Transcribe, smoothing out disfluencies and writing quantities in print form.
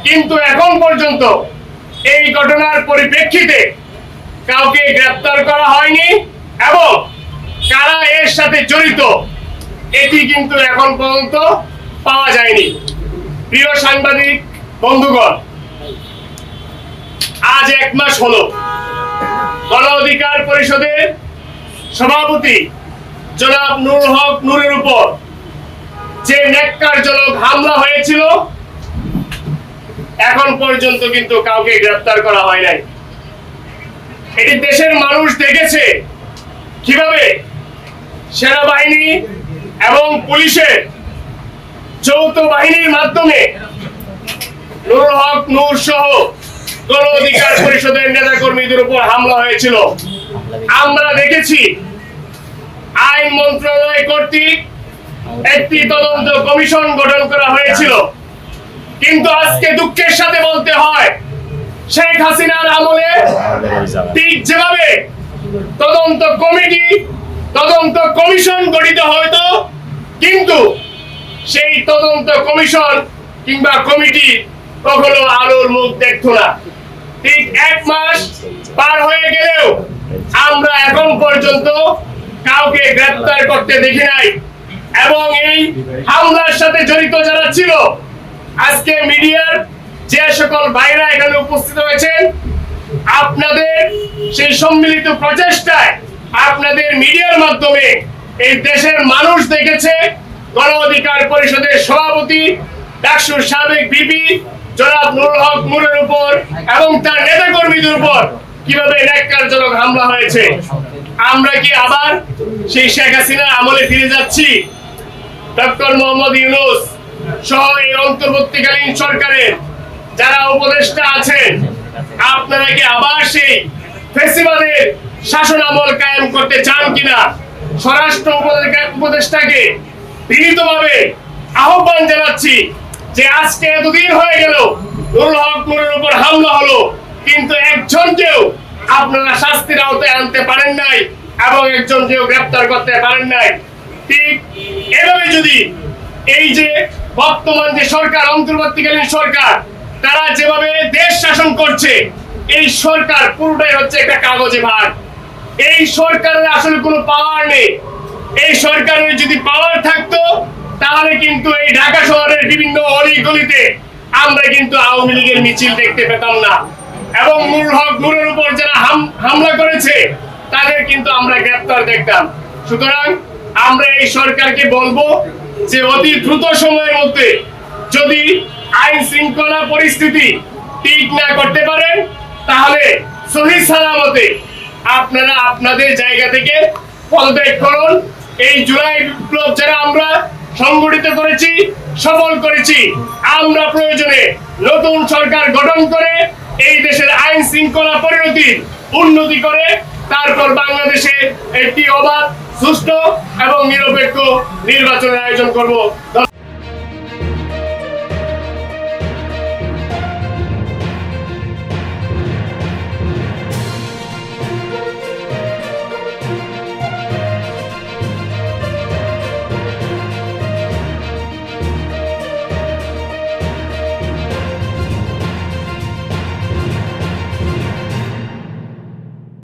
কিন্তু এখন পর্যন্ত এই ঘটনার পরিপ্রেক্ষিতে কাউকে গ্রেফতার করা হয়নি এবং কারা এর সাথে জড়িত এটি কিন্তু এখন পর্যন্ত পাওয়া যায়নি। প্রিয় সাংবাদিক বন্ধুগণ, আজ 1 মাস হলো গণ অধিকার পরিষদের সভাপতি জনাব নুরুল হক নূরের উপর যে ন্যাক্কারজনক হামলা হয়েছিল, এখন পর্যন্ত কিন্তু কাউকে গ্রেফতার করা হয় নাই। এটি দেশের মানুষ দেখেছে কিভাবে সেনাবাহিনী এবং পুলিশের যৌথ বাহিনীর মাধ্যমে নুরুল হক নূর সহ গণ অধিকার পরিষদের নেতা কর্মীদের উপর হামলা হয়েছিল। আমরা দেখেছি আইন মন্ত্রণালয় কর্তৃক একটি তদন্ত কমিশন গঠন করা হয়েছিল, কিন্তু আজকে দুঃখের সাথে বলতে হয় শেখ হাসিনার আমলে ঠিক যেভাবে তদন্ত কমিটি তদন্ত কমিশন গঠিত হতো, কিন্তু সেই তদন্ত কমিশন কিংবা কমিটি কখনো আলোর মুখ দেখতো না। ঠিক 1 মাস পার হয়ে গেলেও আমরা এখন পর্যন্ত কাউকে গ্রেফতার করতে দেখি নাই। এবং এই হামলার সাথে জড়িত যারা ছিল, আজকে মিডিয়ার যে সকল ভাইরা এখানে উপস্থিত হয়েছেন, আপনাদের সেই সম্মিলিত প্রচেষ্টায় আপনাদের মিডিয়ার মাধ্যমে এই দেশের মানুষ দেখেছে গণ অধিকার পরিষদের সভাপতি ডাকসুর সাবেক ভিপি জনাব নুরুল হক নূরের উপর এবং তার নেতা কর্মীদের উপর কিভাবে ন্যাক্কারজনক হামলা হয়েছে। আমরা কি আবার সেই শেখ হাসিনার আমলে ফিরে যাচ্ছি? ডক্টর মোহাম্মদ ইউনূস সহ এই অন্তর্বর্তীকালীন সরকারের যারা উপদেষ্টা আছেন, আপনারা কি আবার সেই ফ্যাসিবাদের শাসন আমল কায়েম করতে চান কিনা? স্বরাষ্ট্র উপদেষ্টাকে বিনীতভাবে আহ্বান জানাচ্ছি যে আজকে এতদিন হয়ে গেল নুরুল হক নূরের উপর হামলা হলো, কিন্তু একজনকেও আপনারা শাস্তির আওতায় আনতে পারেন নাই এবং একজনকেও গ্রেফতার করতে পারেন নাই। ঠিক এভাবে যদি এই যে বর্তমান যে সরকার, অন্তর্বর্তীকালীন সরকার, তারা যেভাবে দেশ শাসন করছে, এই সরকার পুরোটাই হচ্ছে একটা কাগজে ভাগ। এই সরকারের আসলে কোনো পাওয়ার নেই। এই সরকারের যদি পাওয়ার থাকতো তাহলে কিন্তু এই ঢাকা শহরের বিভিন্ন অলিগলিতে আমরা কিন্তু আওয়ামী লীগের মিছিল দেখতে পেতাম না, এবং নুরুল হক নূরের উপর যারা হামলা করেছে তাদের কিন্তু আমরা গ্রেফতার দেখতাম। সুতরাং আমরা এই সরকারকে বলবো যে অতি দ্রুত সময়ের মধ্যে যদি আইন শৃঙ্খলা পরিস্থিতি ঠিক না করতে পারেন, তাহলে সহি সালামতে আপনারা আপনাদের জায়গা থেকে পদত্যাগ করুন। এই জুলাই বিপ্লব যারা আমরা সংগঠিত করেছি, সফল করেছি, আমরা প্রয়োজনে নতুন সরকার গঠন করে এই দেশের আইন শৃঙ্খলা পরিণতির উন্নতি করে তারপর বাংলাদেশে একটি অবাধ, সুষ্ঠু এবং নিরপেক্ষ নির্বাচনের আয়োজন করব।